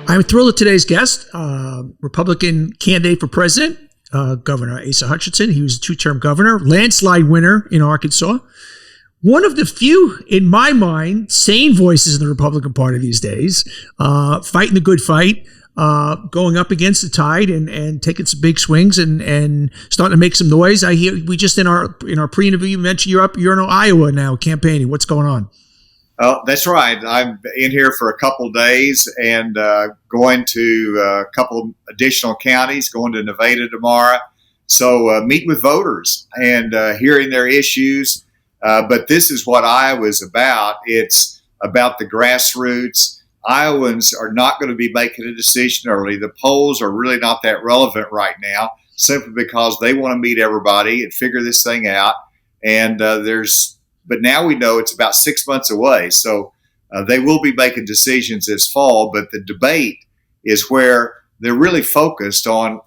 I'm thrilled with today's guest, Republican candidate for president, Governor Asa Hutchinson. He was a two-term governor, landslide winner in Arkansas. One of the few, in my mind, sane voices in the Republican Party these days, fighting the good fight, going up against the tide and taking some big swings and starting to make some noise. I hear we just in our pre-interview you mentioned you're in Iowa now campaigning. What's going on? Oh, that's right. I'm in here for a couple of days and going to a couple additional counties, going to Nevada tomorrow. So meeting with voters and hearing their issues. But this is what Iowa's about. It's about the grassroots. Iowans are not going to be making a decision early. The polls are really not that relevant right now, simply because they want to meet everybody and figure this thing out. And but now we know it's about 6 months away. So they will be making decisions this fall. But the debate is where they're really focused on,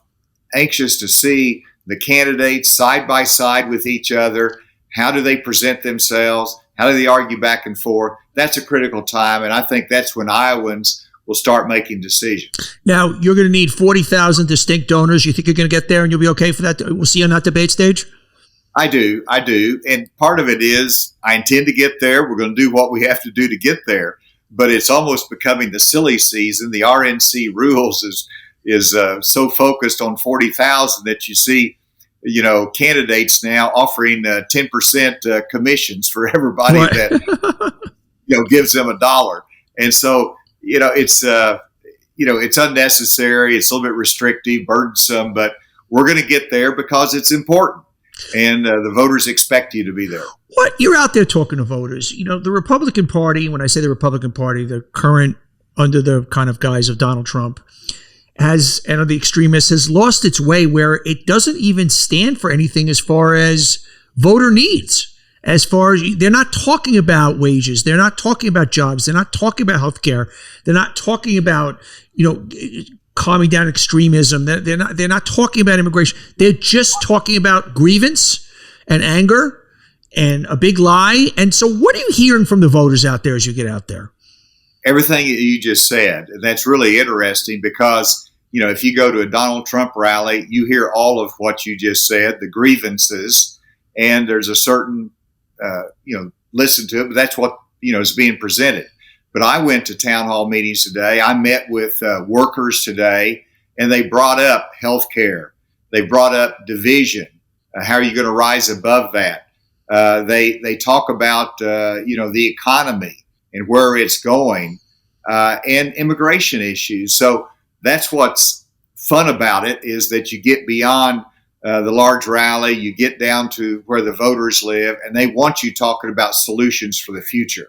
anxious to see the candidates side by side with each other. How do they present themselves? How do they argue back and forth? That's a critical time. And I think that's when Iowans will start making decisions. Now, you're going to need 40,000 distinct donors. You think you're going to get there and you'll be okay for that? We'll see you on that debate stage? I do. And part of it is I intend to get there. We're going to do what we have to do to get there. But it's almost becoming the silly season. The RNC rules is so focused on 40,000 that you see, candidates now offering 10% commissions for everybody that gives them $1. And so it's unnecessary. It's a little bit restrictive, burdensome, but we're going to get there because it's important. And the voters expect you to be there. What? You're out there talking to voters. The Republican Party, when I say the Republican Party, the current, under the kind of guise of Donald Trump, and the extremists, has lost its way where it doesn't even stand for anything as far as voter needs. As far as they're not talking about wages, they're not talking about jobs, they're not talking about health care, they're not talking about, calming down extremism. They're not talking about immigration. They're just talking about grievance and anger and a big lie. And so what are you hearing from the voters out there as you get out there? Everything you just said. And that's really interesting because, if you go to a Donald Trump rally, you hear all of what you just said, the grievances, and there's a certain, listen to it, but that's what, is being presented. But I went to town hall meetings today. I met with workers today, and they brought up health care. They brought up division. How are you going to rise above that? They talk about, the economy and where it's going and immigration issues. So that's what's fun about it, is that you get beyond the large rally, you get down to where the voters live, and they want you talking about solutions for the future.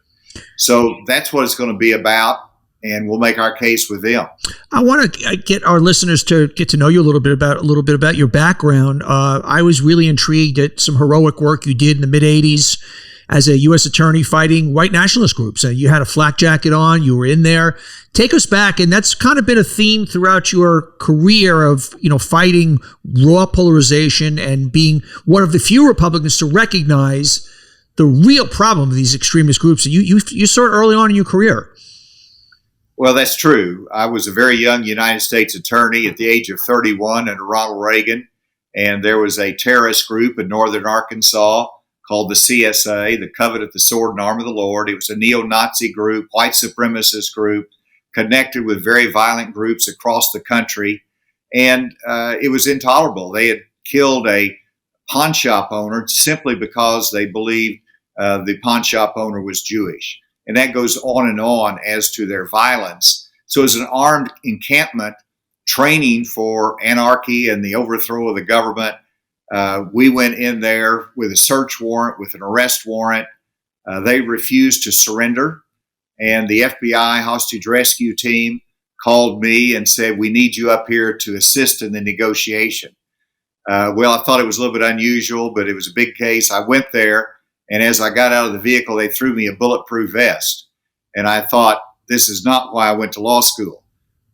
So that's what it's going to be about, and we'll make our case with them. I want to get our listeners to get to know you a little bit about your background. I was really intrigued at some heroic work you did in the mid-'80s as a U.S. attorney fighting white nationalist groups. You had a flak jacket on, you were in there. Take us back, and that's kind of been a theme throughout your career of, fighting raw polarization and being one of the few Republicans to recognize the real problem of these extremist groups. You saw it early on in your career. Well, that's true. I was a very young United States attorney at the age of 31 under Ronald Reagan, and there was a terrorist group in northern Arkansas called the CSA, the Covenant, the Sword and Arm of the Lord. It was a neo-Nazi group, white supremacist group, connected with very violent groups across the country, and it was intolerable. They had killed a pawn shop owner simply because they believed the pawn shop owner was Jewish. And that goes on and on as to their violence. So as an armed encampment training for anarchy and the overthrow of the government, we went in there with a search warrant, with an arrest warrant. They refused to surrender. And the FBI hostage rescue team called me and said, "We need you up here to assist in the negotiation." Well, I thought it was a little bit unusual, but it was a big case. I went there, and as I got out of the vehicle, they threw me a bulletproof vest. And I thought, this is not why I went to law school.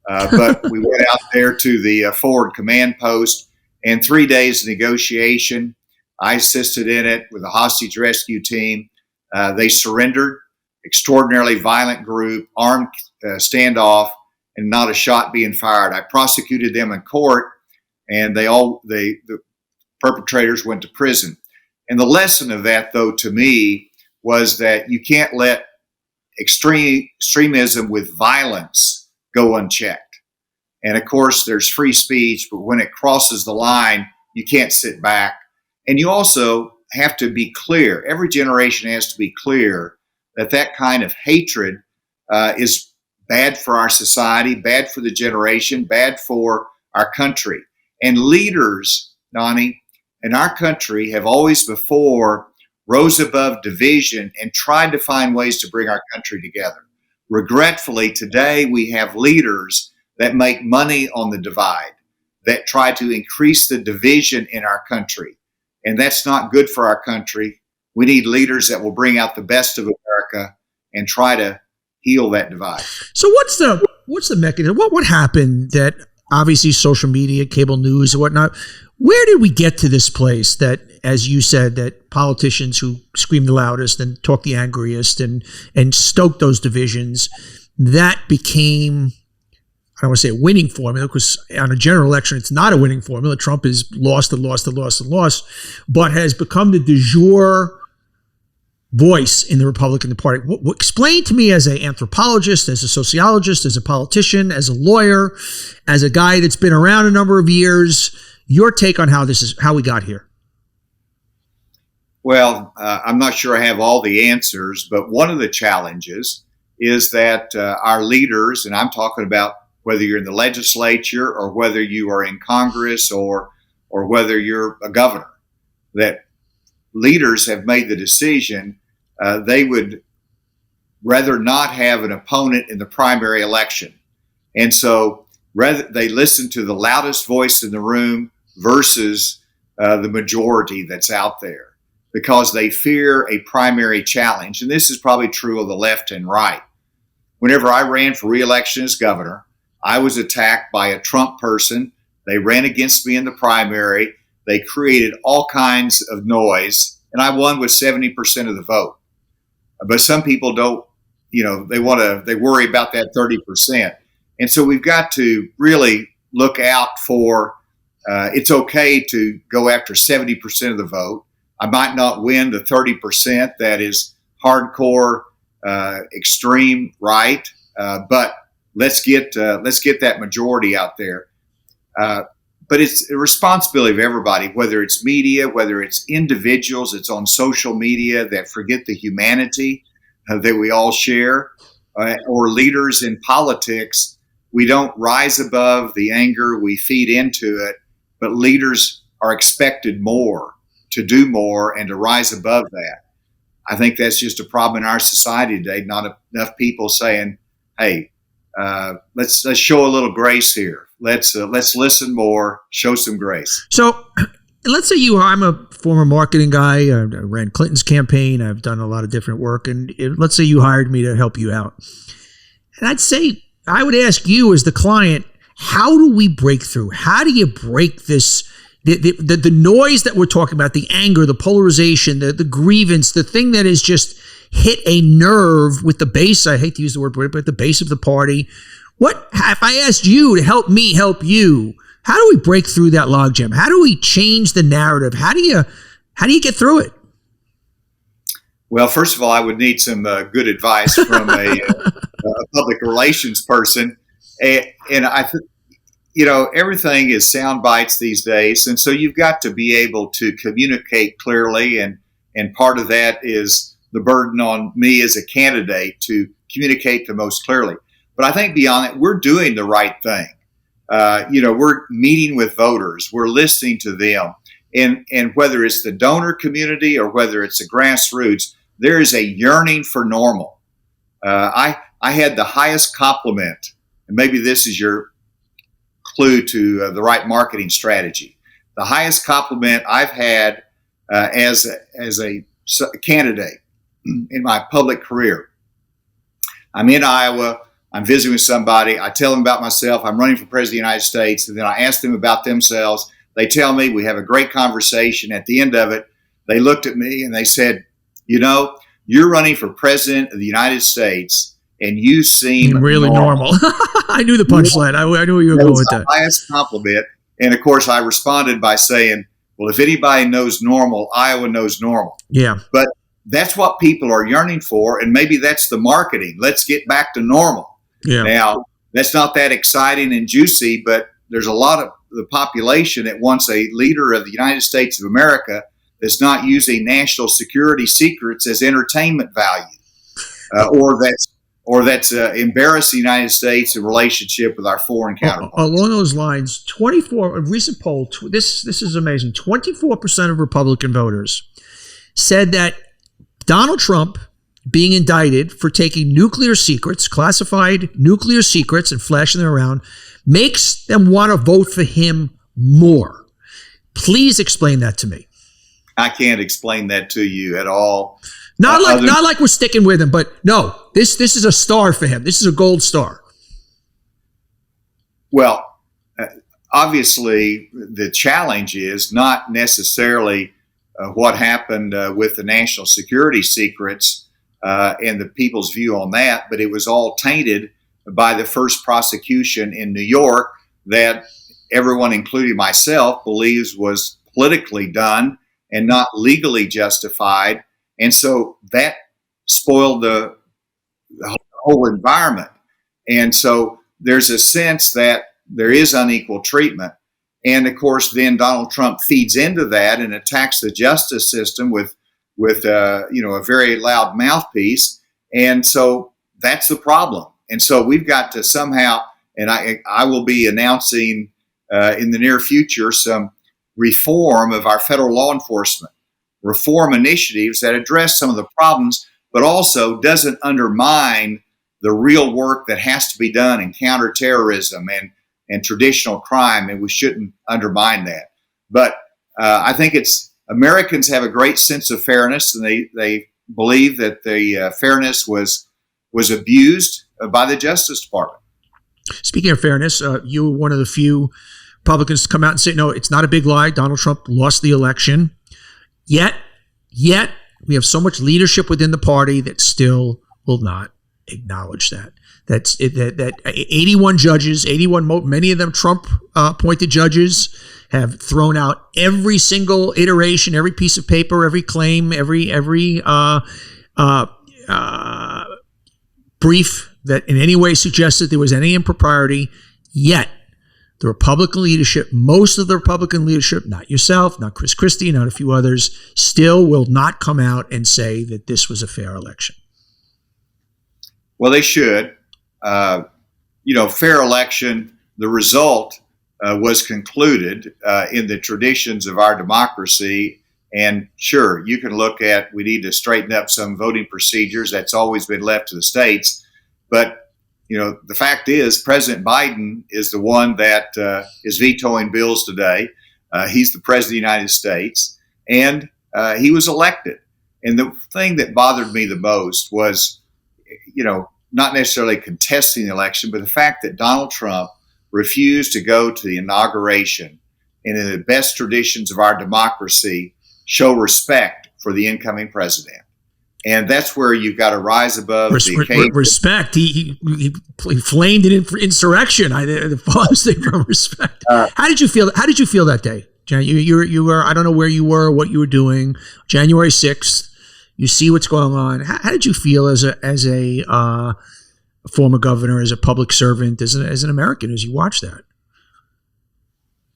But we went out there to the forward command post, and 3 days of negotiation. I assisted in it with the hostage rescue team. They surrendered. Extraordinarily violent group, armed standoff, and not a shot being fired. I prosecuted them in court, and the perpetrators went to prison. And the lesson of that, though, to me, was that you can't let extremism with violence go unchecked. And of course, there's free speech, but when it crosses the line, you can't sit back. And you also have to be clear. Every generation has to be clear that that kind of hatred is bad for our society, bad for the generation, bad for our country. And leaders, Donny, in our country have always before rose above division and tried to find ways to bring our country together. Regretfully, today we have leaders that make money on the divide, that try to increase the division in our country. And that's not good for our country. We need leaders that will bring out the best of America and try to heal that divide. So what's the mechanism? What happened that obviously social media, cable news and whatnot, where did we get to this place that, as you said, that politicians who scream the loudest and talk the angriest and stoke those divisions, that became, I don't want to say a winning formula, because on a general election, it's not a winning formula. Trump has lost and lost and lost and lost, but has become the du jour voice in the Republican Party. Explain to me, as an anthropologist, as a sociologist, as a politician, as a lawyer, as a guy that's been around a number of years, your take on how we got here. Well, I'm not sure I have all the answers, but one of the challenges is that our leaders, and I'm talking about whether you're in the legislature or whether you are in Congress or whether you're a governor, that leaders have made the decision they would rather not have an opponent in the primary election. And so rather they listen to the loudest voice in the room versus the majority that's out there, because they fear a primary challenge. And this is probably true of the left and right. Whenever I ran for re-election as governor, I was attacked by a Trump person. They ran against me in the primary. They created all kinds of noise, and I won with 70% of the vote. But some people don't, they worry about that 30%. And so we've got to really look out for, it's okay to go after 70% of the vote. I might not win the 30% that is hardcore, extreme right, but let's get that majority out there. But it's a responsibility of everybody, whether it's media, whether it's individuals, it's on social media that forget the humanity that we all share, or leaders in politics. We don't rise above the anger, we feed into it, but leaders are expected to do more and to rise above that. I think that's just a problem in our society today. Not enough people saying, hey, let's show a little grace here. Let's listen more, show some grace. So let's say I'm a former marketing guy. I ran Clinton's campaign. I've done a lot of different work. And let's say you hired me to help you out. And I would ask you as the client, how do we break through? How do you break this, the noise that we're talking about, the anger, the polarization, the grievance, the thing that is just hit a nerve with the base, I hate to use the word, but the base of the party. What if I asked you to help me help you? How do we break through that logjam? How do we change the narrative? How do you get through it? Well, first of all, I would need some good advice from a public relations person, and I think everything is sound bites these days, and so you've got to be able to communicate clearly, and part of that is the burden on me as a candidate to communicate the most clearly. But I think beyond that, we're doing the right thing. We're meeting with voters. We're listening to them. And whether it's the donor community or whether it's the grassroots, there is a yearning for normal. I had the highest compliment, and maybe this is your clue to the right marketing strategy. The highest compliment I've had as a candidate in my public career. I'm in Iowa. I'm visiting with somebody. I tell them about myself. I'm running for president of the United States. And then I ask them about themselves. They tell me, we have a great conversation. At the end of it, they looked at me and they said, you're running for president of the United States and you seem really normal. I knew the punchline. I knew where you were going with that. That was the highest compliment. And of course, I responded by saying, well, if anybody knows normal, Iowa knows normal. Yeah. But that's what people are yearning for. And maybe that's the marketing. Let's get back to normal. Yeah. Now, that's not that exciting and juicy, but there's a lot of the population that wants a leader of the United States of America that's not using national security secrets as entertainment value, or that's embarrassing the United States in relationship with our foreign counterparts. Along those lines, a recent poll, this is amazing, 24% of Republican voters said that Donald Trump being indicted for taking nuclear secrets, classified nuclear secrets, and flashing them around makes them want to vote for him more. Please explain that to me. I can't explain that to you at all. Not like we're sticking with him, but no, this is a star for him. This is a gold star. Well, obviously, the challenge is not necessarily what happened with the national security secrets and the people's view on that, but it was all tainted by the first prosecution in New York that everyone, including myself, believes was politically done and not legally justified. And so that spoiled the whole environment. And so there's a sense that there is unequal treatment. And of course, then Donald Trump feeds into that and attacks the justice system with a very loud mouthpiece. And so that's the problem. And so we've got to somehow, and I will be announcing in the near future some reform of our federal law enforcement, reform initiatives that address some of the problems, but also doesn't undermine the real work that has to be done in counterterrorism and traditional crime, and we shouldn't undermine that. But I think Americans have a great sense of fairness, and they believe that the fairness was abused by the Justice Department. Speaking of fairness, you were one of the few Republicans to come out and say, no, it's not a big lie. Donald Trump lost the election. Yet we have so much leadership within the party that still will not acknowledge that. That 81 judges, many of them Trump appointed judges, have thrown out every single iteration, every piece of paper, every claim, every brief that in any way suggested there was any impropriety. Yet the Republican leadership, most of the Republican leadership, not yourself, not Chris Christie, not a few others, still will not come out and say that this was a fair election. Well, they should. Fair election, the result was concluded in the traditions of our democracy. And sure, you can look at, we need to straighten up some voting procedures. That's always been left to the states. But, the fact is President Biden is the one that is vetoing bills today. He's the president of the United States, and he was elected. And the thing that bothered me the most was, not necessarily contesting the election, but the fact that Donald Trump refused to go to the inauguration and, in the best traditions of our democracy, show respect for the incoming president. And that's where you've got to rise above the occasion. Respect. He flamed it in for insurrection. The fullest thing from respect. How did you feel? How did you feel that day, Jan? You were. I don't know where you were, what you were doing. January 6th. You see what's going on. How did you feel as a former governor, as a public servant, as an American, as you watched that?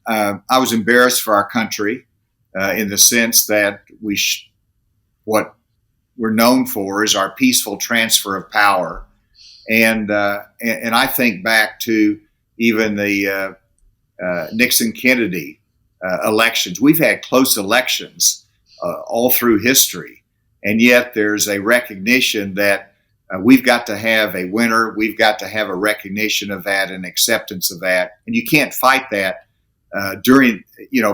I was embarrassed for our country in the sense that what we're known for is our peaceful transfer of power, and I think back to even the Nixon-Kennedy elections. We've had close elections all through history, and yet there's a recognition that we've got to have a winner. We've got to have a recognition of that and acceptance of that, and you can't fight that during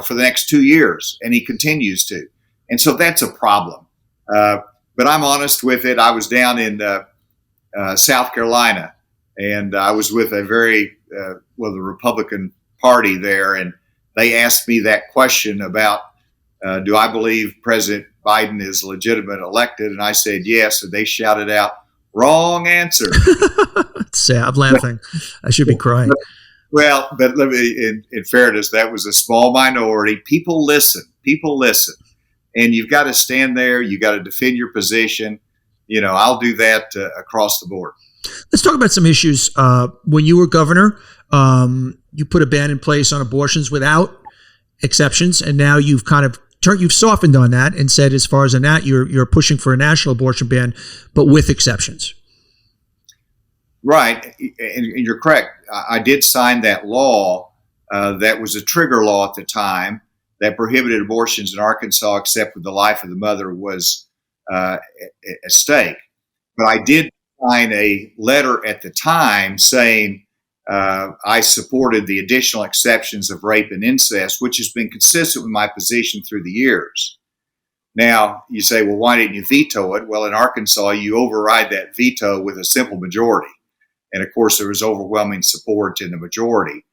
for the next 2 years, and he continues to, and so that's a problem. But I'm honest with it. I was down in South Carolina, and I was with a the Republican Party there, and they asked me that question about, do I believe President Biden is legitimate elected? And I said yes, and they shouted out, Wrong answer. Sad. I'm laughing. I should be crying. Well, but let me, in fairness, that was a small minority. People listen. And you've got to stand there. You got to defend your position. I'll do that across the board. Let's talk about some issues. When you were governor, you put a ban in place on abortions without exceptions, and now you've you've softened on that and said, as far as you're pushing for a national abortion ban, but with exceptions. Right, and you're correct. I did sign that law that was a trigger law at the time that prohibited abortions in Arkansas except when the life of the mother was at stake. But I did sign a letter at the time saying I supported the additional exceptions of rape and incest, which has been consistent with my position through the years. Now, you say, well, why didn't you veto it? Well, in Arkansas, you override that veto with a simple majority. And of course, there was overwhelming support in the majority.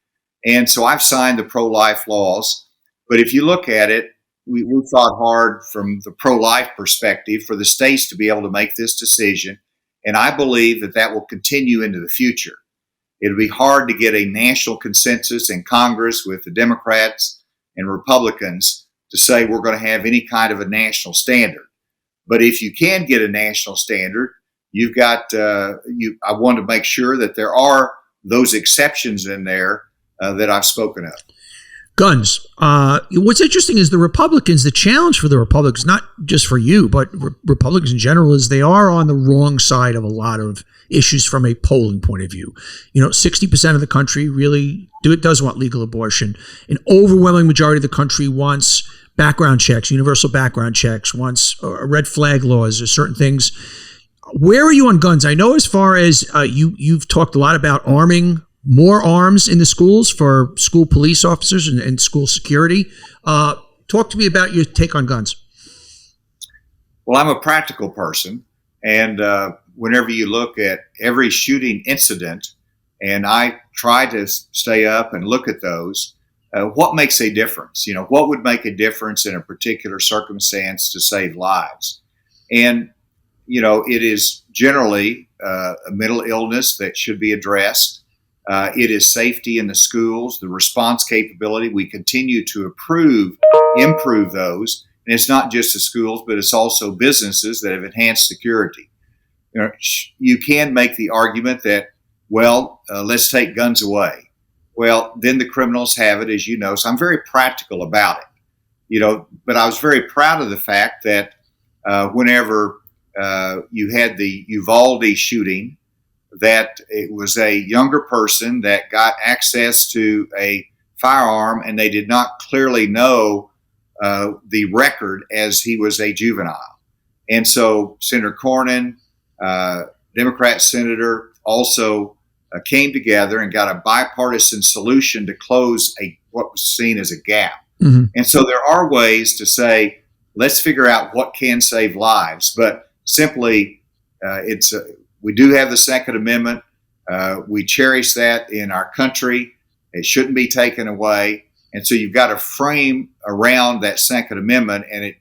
And so I've signed the pro-life laws. But if you look at it, we fought hard from the pro-life perspective for the states to be able to make this decision. And I believe that will continue into the future. It'll be hard to get a national consensus in Congress with the Democrats and Republicans to say we're going to have any kind of a national standard. But if you can get a national standard, you've got, I want to make sure that there are those exceptions in there that I've spoken of. Guns. What's interesting is the challenge for the Republicans, not just for you, but Republicans in general, is they are on the wrong side of a lot of issues from a polling point of view. 60% of the country really does want legal abortion. An overwhelming majority of the country wants background checks, universal background checks, wants red flag laws or certain things. Where are you on guns? I know as far as you've talked a lot about arming more arms in the schools for school police officers and school security. Talk to me about your take on guns. Well, I'm a practical person, and whenever you look at every shooting incident, and I try to stay up and look at those, what makes a difference? What would make a difference in a particular circumstance to save lives? And, it is generally a mental illness that should be addressed. It is safety in the schools, the response capability. We continue to improve those. And it's not just the schools, but it's also businesses that have enhanced security. You can make the argument that, let's take guns away. Well, then the criminals have it, as you know. So I'm very practical about it. But I was very proud of the fact that whenever you had the Uvalde shooting, that it was a younger person that got access to a firearm, and they did not clearly know the record as he was a juvenile. And so Senator Cornyn, Democrat senator, also came together and got a bipartisan solution to close what was seen as a gap. Mm-hmm. And so there are ways to say, let's figure out what can save lives, but simply we do have the Second Amendment. We cherish that in our country. It shouldn't be taken away. And so you've got to frame around that Second Amendment, and it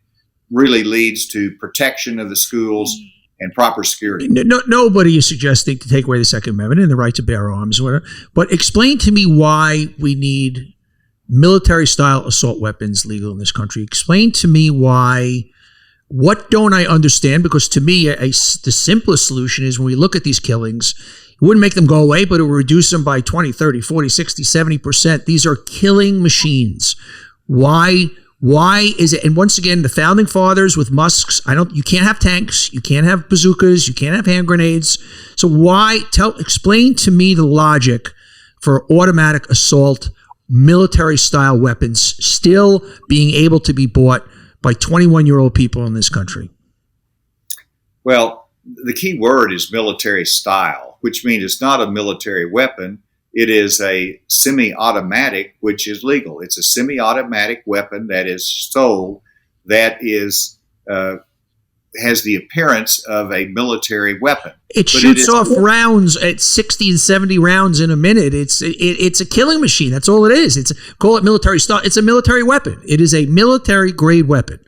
really leads to protection of the schools and proper security. Nobody is suggesting to take away the Second Amendment and the right to bear arms, whatever. But explain to me why we need military-style assault weapons legal in this country. Explain to me why. What don't I understand? Because to me, the simplest solution is when we look at these killings, it wouldn't make them go away, but it would reduce them by 20, 30, 40, 60, 70%. These are killing machines. Why is it? And once again, the founding fathers with musks, you can't have tanks, you can't have bazookas, you can't have hand grenades. So explain to me the logic for automatic assault, military-style weapons still being able to be bought by 21-year-old people in this country? Well, the key word is military style, which means it's not a military weapon. It is a semi-automatic, which is legal. It's a semi-automatic weapon that is sold that has the appearance of a military weapon. It shoots off rounds at 60 and 70 rounds in a minute. It's a killing machine. That's all it is. Call it military style. It's a military weapon. It is a military grade weapon.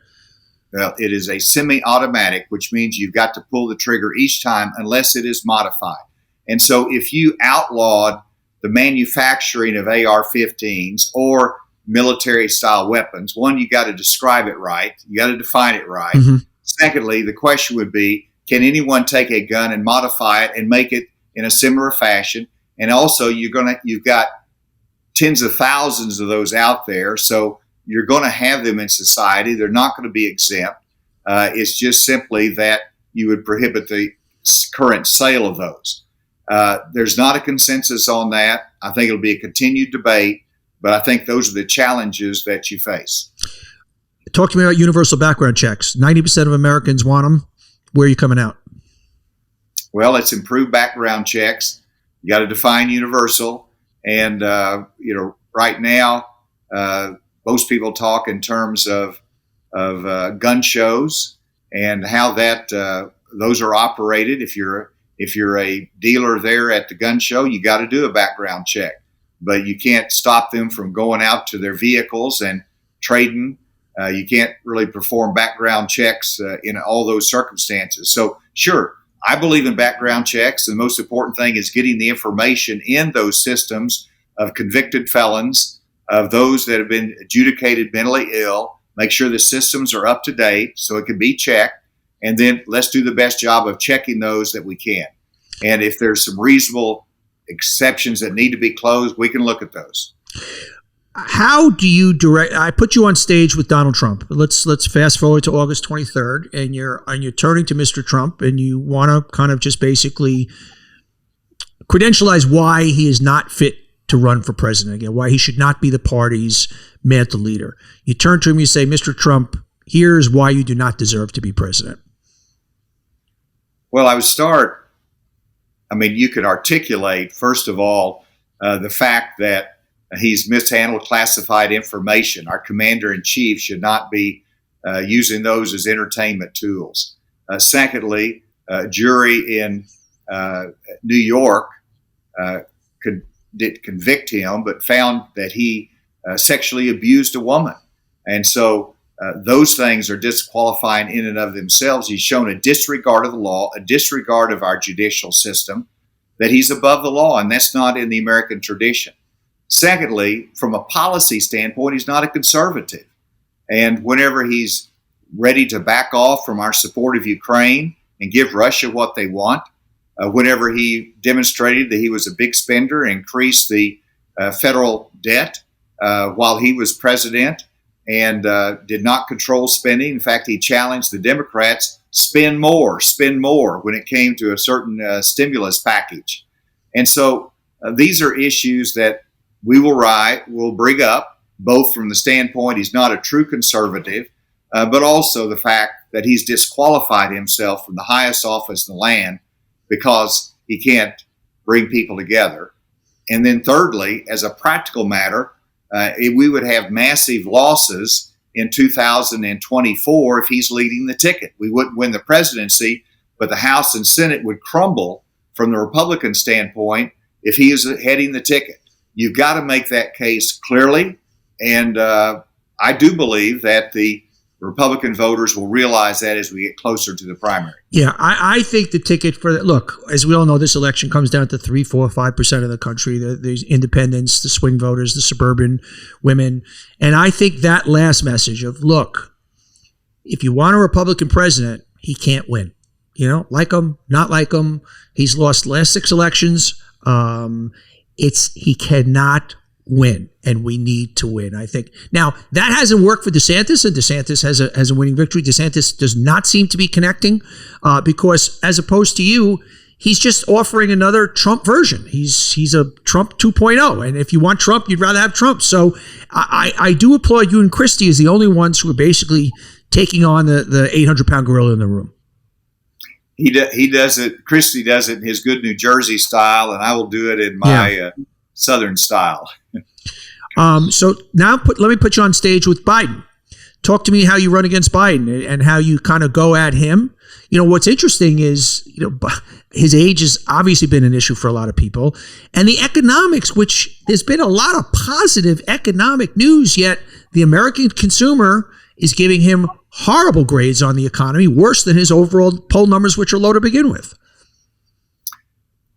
It is a semi-automatic, which means you've got to pull the trigger each time unless it is modified. And so if you outlawed the manufacturing of AR-15s or military-style weapons, one, you got to describe it right. You got to define it right. Mm-hmm. Secondly, the question would be, can anyone take a gun and modify it and make it in a similar fashion? And also, you've got tens of thousands of those out there, so you're going to have them in society. They're not going to be exempt. It's just simply that you would prohibit the current sale of those. There's not a consensus on that. I think it'll be a continued debate, but I think those are the challenges that you face. Talk to me about universal background checks. 90% of Americans want them. Where are you coming out? Well, it's improved background checks. You got to define universal. And, right now, most people talk in terms of gun shows and how that those are operated. If you're a dealer there at the gun show, you got to do a background check, but you can't stop them from going out to their vehicles and trading. You can't really perform background checks in all those circumstances. So, sure, I believe in background checks. The most important thing is getting the information in those systems of convicted felons, of those that have been adjudicated mentally ill. Make sure the systems are up to date so it can be checked. And then let's do the best job of checking those that we can. And if there's some reasonable exceptions that need to be closed, we can look at those. How do you direct? I put you on stage with Donald Trump. Let's fast forward to August 23rd, and you're turning to Mr. Trump, and you want to kind of just basically credentialize why he is not fit to run for president again, why he should not be the party's mantle leader. You turn to him, you say, Mr. Trump, here's why you do not deserve to be president. Well, I would start. You could articulate, first of all, the fact that he's mishandled classified information. Our commander-in-chief should not be using those as entertainment tools. Secondly, a jury in New York did convict him, but found that he sexually abused a woman. And so those things are disqualifying in and of themselves. He's shown a disregard of the law, a disregard of our judicial system, that he's above the law, and that's not in the American tradition. Secondly, from a policy standpoint, he's not a conservative. And whenever he's ready to back off from our support of Ukraine and give Russia what they want, whenever he demonstrated that he was a big spender and increased the federal debt while he was president and did not control spending. In fact, he challenged the Democrats, spend more when it came to a certain stimulus package. And so these are issues that we will bring up, both from the standpoint he's not a true conservative, but also the fact that he's disqualified himself from the highest office in the land because he can't bring people together. And then thirdly, as a practical matter, we would have massive losses in 2024 if he's leading the ticket. We wouldn't win the presidency, but the House and Senate would crumble from the Republican standpoint if he is heading the ticket. You've got to make that case clearly, and I do believe that the Republican voters will realize that as we get closer to the primary. Yeah, I think the ticket for that. Look, as we all know, this election comes down to 3, 4, 5% of the country, the independents, the swing voters, the suburban women. And I think that last message of, look, if you want a Republican president, he can't win. Like him, not like him. He's lost the last 6 elections. He cannot win, and we need to win, I think. Now, that hasn't worked for DeSantis, and DeSantis has a winning victory. DeSantis does not seem to be connecting because, as opposed to you, he's just offering another Trump version. He's a Trump 2.0, and if you want Trump, you'd rather have Trump. So I do applaud you and Christie as the only ones who are basically taking on the 800-pound gorilla in the room. He does it. Christie does it in his good New Jersey style, and I will do it in my Southern style. So now let me put you on stage with Biden. Talk to me how you run against Biden and how you kind of go at him. What's interesting is, his age has obviously been an issue for a lot of people, and the economics, which there's been a lot of positive economic news, yet the American consumer is giving him horrible grades on the economy, worse than his overall poll numbers, which are low to begin with.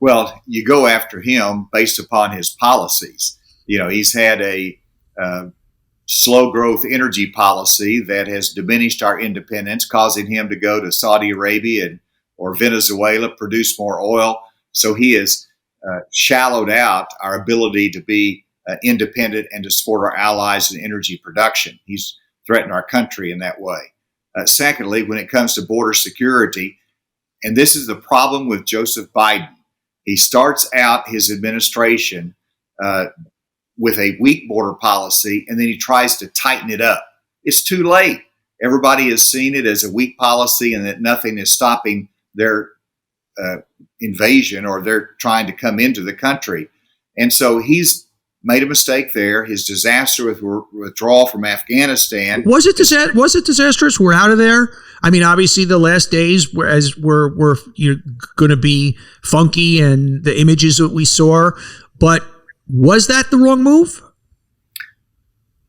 Well, you go after him based upon his policies. He's had a slow growth energy policy that has diminished our independence, causing him to go to Saudi Arabia or Venezuela, produce more oil. So he has shallowed out our ability to be independent and to support our allies in energy production. He's threatened our country in that way. Secondly, when it comes to border security, and this is the problem with Joseph Biden, he starts out his administration with a weak border policy, and then he tries to tighten it up. It's too late. Everybody has seen it as a weak policy and that nothing is stopping their invasion or they're trying to come into the country. And so he's made a mistake there. His disaster with withdrawal from Afghanistan. Was it disastrous? We're out of there. I mean, obviously the last days were going to be funky and the images that we saw, but was that the wrong move?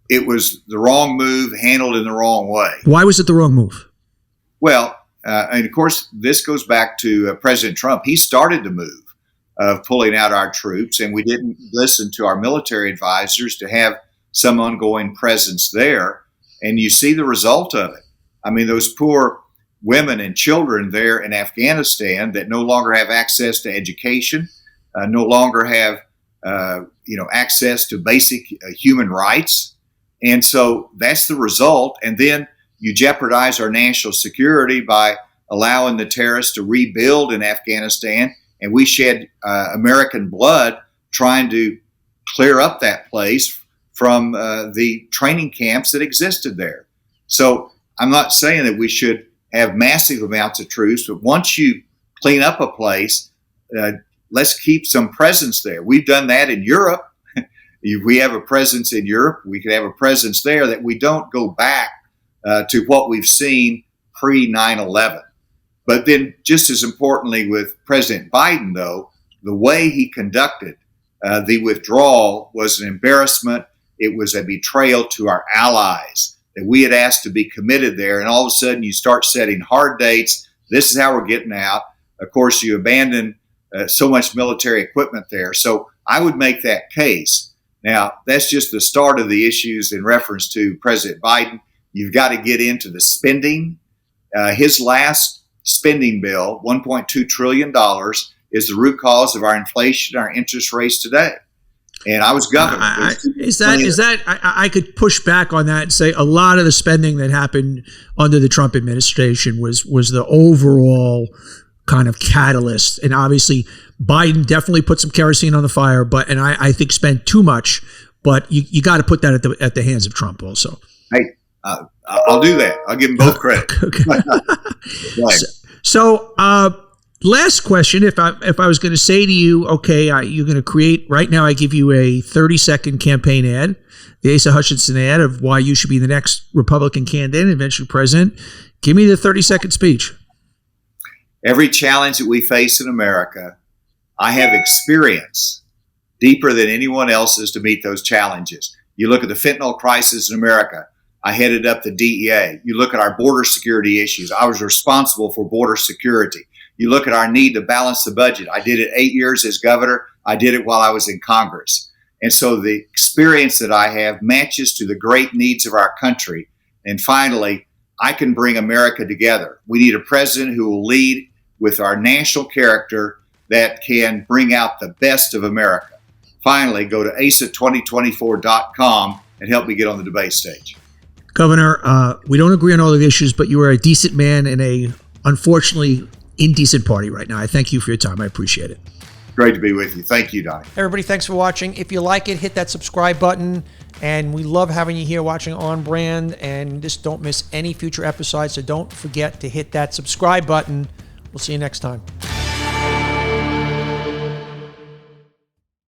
It was the wrong move, handled in the wrong way. Why was it the wrong move? Well, and of course, this goes back to President Trump. He started the move of pulling out our troops, and we didn't listen to our military advisors to have some ongoing presence there. And you see the result of it. I mean, those poor women and children there in Afghanistan that no longer have access to education, no longer have access to basic human rights. And so that's the result. And then you jeopardize our national security by allowing the terrorists to rebuild in Afghanistan. And we shed American blood trying to clear up that place from the training camps that existed there. So I'm not saying that we should have massive amounts of troops, but once you clean up a place, let's keep some presence there. We've done that in Europe. If we have a presence in Europe, we could have a presence there, that we don't go back to what we've seen pre 9/11. But then just as importantly with President Biden, though, the way he conducted the withdrawal was an embarrassment. It was a betrayal to our allies that we had asked to be committed there. And all of a sudden you start setting hard dates. This is how we're getting out. Of course, you abandon so much military equipment there. So I would make that case. Now, that's just the start of the issues in reference to President Biden. You've got to get into the spending. His last spending bill, $1.2 trillion, is the root cause of our inflation, our interest rates today. And I was governor. I could push back on that and say a lot of the spending that happened under the Trump administration was the overall kind of catalyst. And obviously Biden definitely put some kerosene on the fire, and I think spent too much, but you got to put that at the hands of Trump also. Hey, I'll do that. I'll give them both credit. Okay. So last question, if I was going to say to you, okay, you're going to create, right now I give you a 30-second campaign ad, the Asa Hutchinson ad of why you should be the next Republican candidate and eventually president. Give me the 30-second speech. Every challenge that we face in America, I have experience deeper than anyone else's to meet those challenges. You look at the fentanyl crisis in America, I headed up the DEA. You look at our border security issues, I was responsible for border security. You look at our need to balance the budget. I did it 8 years as governor. I did it while I was in Congress. And so the experience that I have matches to the great needs of our country. And finally, I can bring America together. We need a president who will lead with our national character that can bring out the best of America. Finally, go to asa2024.com and help me get on the debate stage. Governor, we don't agree on all the issues, but you are a decent man in a, unfortunately, indecent party right now. I thank you for your time. I appreciate it. Great to be with you. Thank you, Donny. Everybody, thanks for watching. If you like it, hit that subscribe button. And we love having you here watching On Brand. And just don't miss any future episodes. So don't forget to hit that subscribe button. We'll see you next time.